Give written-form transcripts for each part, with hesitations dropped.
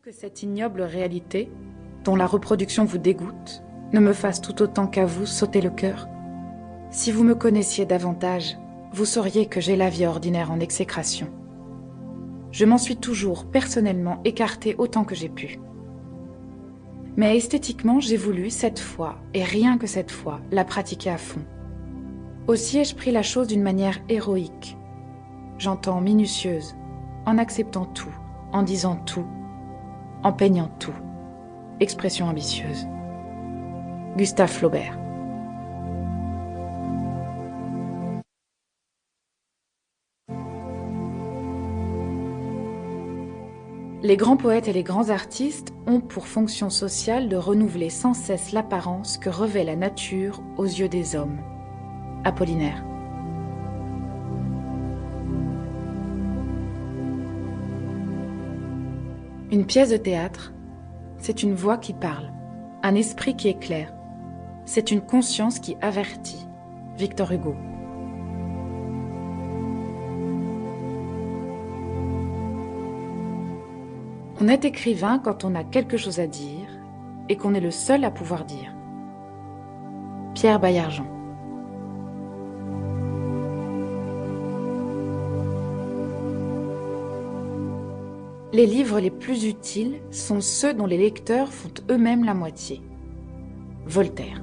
Que cette ignoble réalité, dont la reproduction vous dégoûte, ne me fasse tout autant qu'à vous sauter le cœur. Si vous me connaissiez davantage, vous sauriez que j'ai la vie ordinaire en exécration. Je m'en suis toujours personnellement écartée autant que j'ai pu. Mais esthétiquement, j'ai voulu, cette fois, et rien que cette fois, la pratiquer à fond. Aussi ai-je pris la chose d'une manière héroïque. J'entends minutieuse, en acceptant tout, en disant tout, en peignant tout. Expression ambitieuse. Gustave Flaubert. Les grands poètes et les grands artistes ont pour fonction sociale de renouveler sans cesse l'apparence que revêt la nature aux yeux des hommes. Apollinaire. Une pièce de théâtre, c'est une voix qui parle, un esprit qui éclaire, c'est une conscience qui avertit. Victor Hugo. On est écrivain quand on a quelque chose à dire et qu'on est le seul à pouvoir dire. Pierre Baillargeon. Les livres les plus utiles sont ceux dont les lecteurs font eux-mêmes la moitié. Voltaire.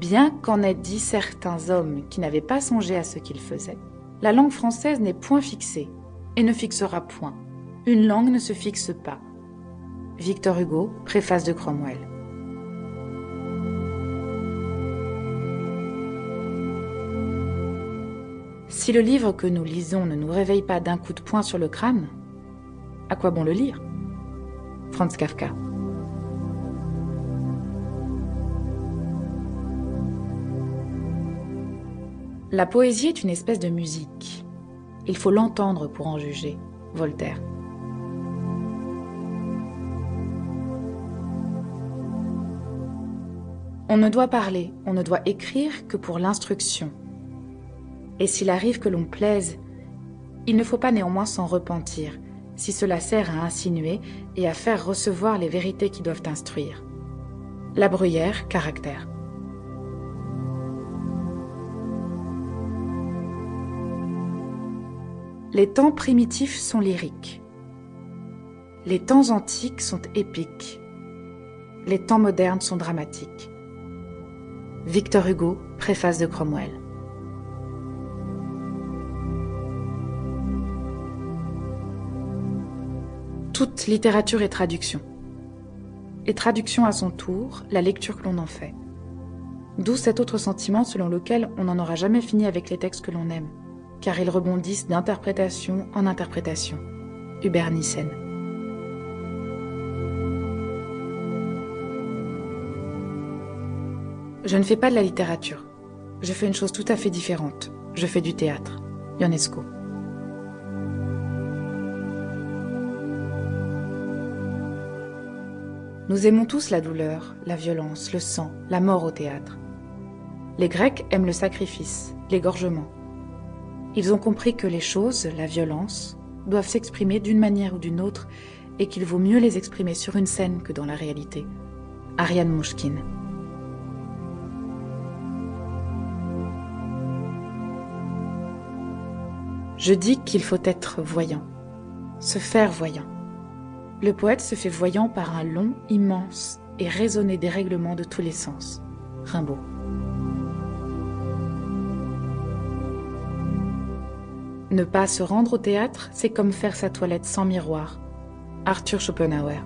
Bien qu'en aient dit certains hommes qui n'avaient pas songé à ce qu'ils faisaient, la langue française n'est point fixée et ne fixera point. Une langue ne se fixe pas. Victor Hugo, préface de Cromwell. Si le livre que nous lisons ne nous réveille pas d'un coup de poing sur le crâne, à quoi bon le lire? Franz Kafka. La poésie est une espèce de musique. Il faut l'entendre pour en juger. Voltaire. On ne doit parler, on ne doit écrire que pour l'instruction. Et s'il arrive que l'on plaise, il ne faut pas néanmoins s'en repentir, si cela sert à insinuer et à faire recevoir les vérités qui doivent instruire. La Bruyère, Caractère. Les temps primitifs sont lyriques. Les temps antiques sont épiques. Les temps modernes sont dramatiques. Victor Hugo, préface de Cromwell. Toute littérature est traduction. Et traduction à son tour, la lecture que l'on en fait. D'où cet autre sentiment selon lequel on n'en aura jamais fini avec les textes que l'on aime, car ils rebondissent d'interprétation en interprétation. Hubert Nissen. Je ne fais pas de la littérature. Je fais une chose tout à fait différente. Je fais du théâtre. Ionesco. Nous aimons tous la douleur, la violence, le sang, la mort au théâtre. Les Grecs aiment le sacrifice, l'égorgement. Ils ont compris que les choses, la violence, doivent s'exprimer d'une manière ou d'une autre et qu'il vaut mieux les exprimer sur une scène que dans la réalité. Ariane Mouchkine. Je dis qu'il faut être voyant, se faire voyant. Le poète se fait voyant par un long, immense et raisonné dérèglement de tous les sens. Rimbaud. Ne pas se rendre au théâtre, c'est comme faire sa toilette sans miroir. Arthur Schopenhauer.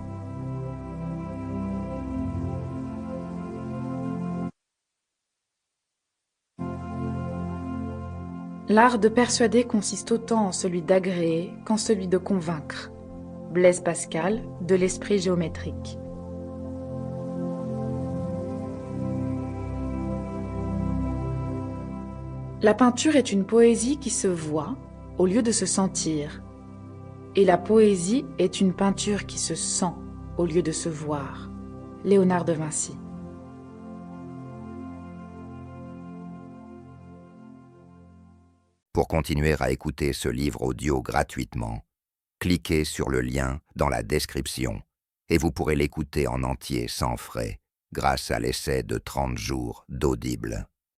L'art de persuader consiste autant en celui d'agréer qu'en celui de convaincre. Blaise Pascal, de l'esprit géométrique. La peinture est une poésie qui se voit au lieu de se sentir. Et la poésie est une peinture qui se sent au lieu de se voir. Léonard de Vinci. Pour continuer à écouter ce livre audio gratuitement, cliquez sur le lien dans la description et vous pourrez l'écouter en entier sans frais grâce à l'essai de 30 jours d'Audible.